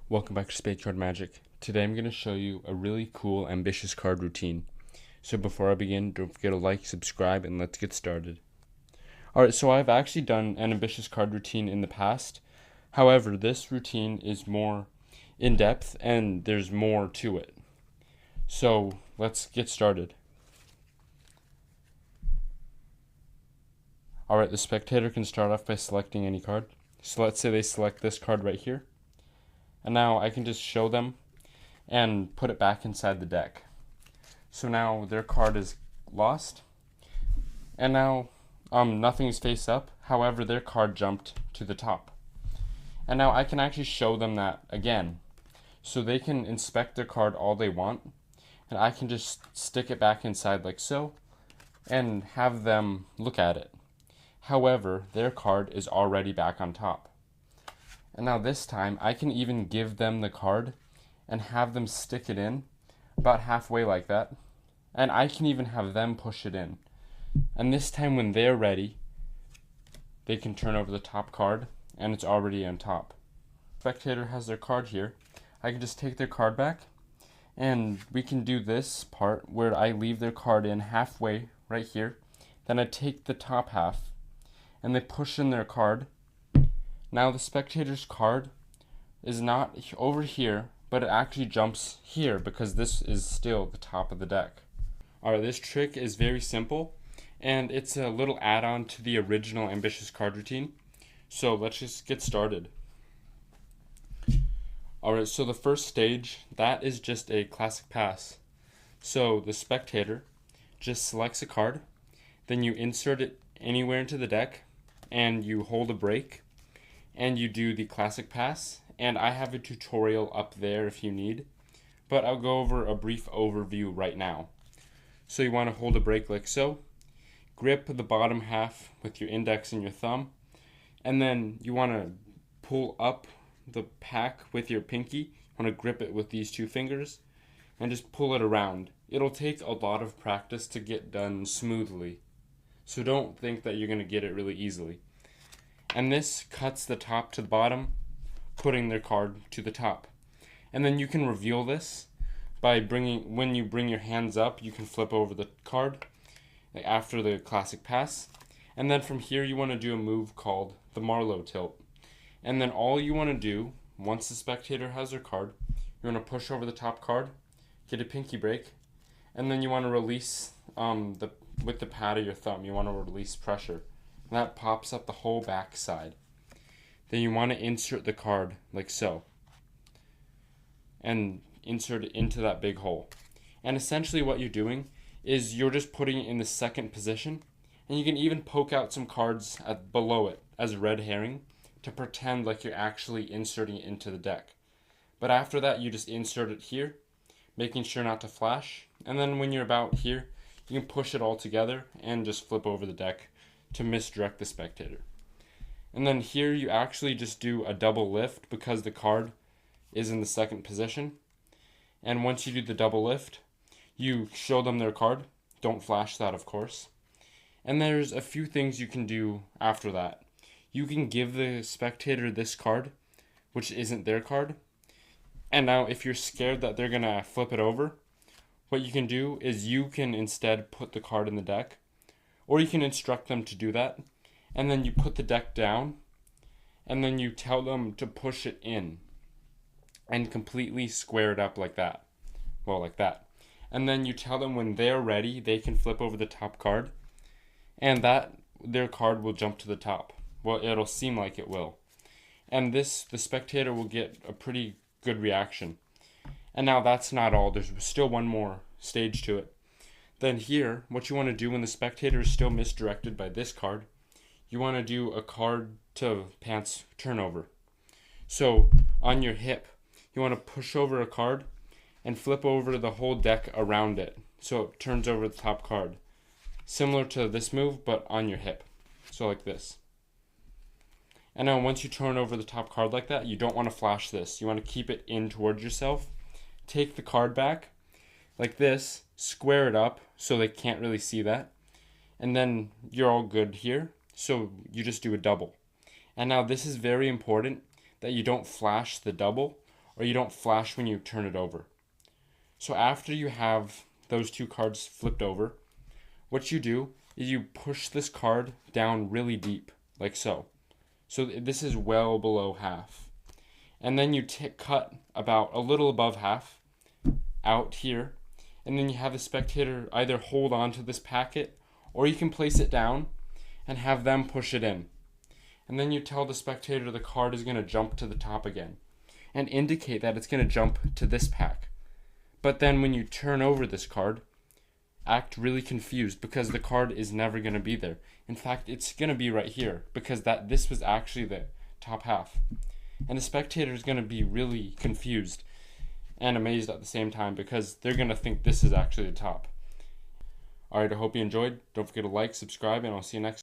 Welcome back to SpadeCardMagic. Today I'm going to show you a really cool, ambitious card routine. So before I begin, don't forget to like, subscribe, and let's get started. Alright, so I've actually done an ambitious card routine in the past. However, this routine is more in-depth and there's more to it. So let's get started. Alright, the spectator can start off by selecting any card. So let's say they select this card right here. And now I can just show them and put it back inside the deck. So now their card is lost. And now nothing is face up. However, their card jumped to the top. And now I can actually show them that again. So they can inspect their card all they want. And I can just stick it back inside like so and have them look at it. However, their card is already back on top. And now this time, I can even give them the card and have them stick it in about halfway like that. And I can even have them push it in. And this time when they're ready, they can turn over the top card and it's already on top. Spectator has their card here. I can just take their card back and we can do this part where I leave their card in halfway right here. Then I take the top half and they push in their card. Now the spectator's card is not over here, but it actually jumps here because this is still the top of the deck. Alright, this trick is very simple and it's a little add-on to the original ambitious card routine. So let's just get started. Alright, so the first stage, that is just a classic pass. So the spectator just selects a card, then you insert it anywhere into the deck and you hold a break. And you do the classic pass, and I have a tutorial up there if you need, but I'll go over a brief overview right now. So you want to hold a break like so, grip the bottom half with your index and your thumb, and then you want to pull up the pack with your pinky. You want to grip it with these two fingers and just pull it around. It'll take a lot of practice to get done smoothly, so don't think that you're going to get it really easily. And this cuts the top to the bottom, putting their card to the top. And then you can reveal this by when you bring your hands up, you can flip over the card after the classic pass. And then from here, you want to do a move called the Marlowe tilt. And then all you want to do, once the spectator has their card, you want to push over the top card, get a pinky break, and then you want to release with the pad of your thumb, you want to release pressure. That pops up the whole back side. Then you want to insert the card like so. And insert it into that big hole. And essentially what you're doing is you're just putting it in the second position. And you can even poke out some cards below it as a red herring to pretend like you're actually inserting it into the deck. But after that, you just insert it here, making sure not to flash. And then when you're about here, you can push it all together and just flip over the deck to misdirect the spectator. And then here you actually just do a double lift because the card is in the second position. And once you do the double lift, you show them their card. Don't flash that, of course. And there's a few things you can do after that. You can give the spectator this card, which isn't their card. And now if you're scared that they're gonna flip it over, what you can do is you can instead put the card in the deck. Or you can instruct them to do that, and then you put the deck down, and then you tell them to push it in, and completely square it up like that. Well, like that. And then you tell them when they're ready, they can flip over the top card, and that their card will jump to the top. Well, it'll seem like it will. And the spectator will get a pretty good reaction. And now that's not all. There's still one more stage to it. Then here, what you want to do when the spectator is still misdirected by this card, you want to do a card to pants turnover. So on your hip, you want to push over a card and flip over the whole deck around it. So it turns over the top card. Similar to this move, but on your hip. So like this. And now once you turn over the top card like that, you don't want to flash this. You want to keep it in towards yourself. Take the card back like this, square it up so they can't really see that, and then you're all good here. So you just do a double. And now this is very important that you don't flash the double or you don't flash when you turn it over. So after you have those two cards flipped over, what you do is you push this card down really deep, like so. So this is well below half. And then you cut about a little above half out here. And then you have the spectator either hold on to this packet, or you can place it down and have them push it in. And then you tell the spectator the card is going to jump to the top again and indicate that it's going to jump to this pack. But then when you turn over this card, act really confused because the card is never going to be there. In fact, it's going to be right here because this was actually the top half. And the spectator is going to be really confused and amazed at the same time because they're going to think this is actually the top. Alright, I hope you enjoyed. Don't forget to like, subscribe, and I'll see you next time.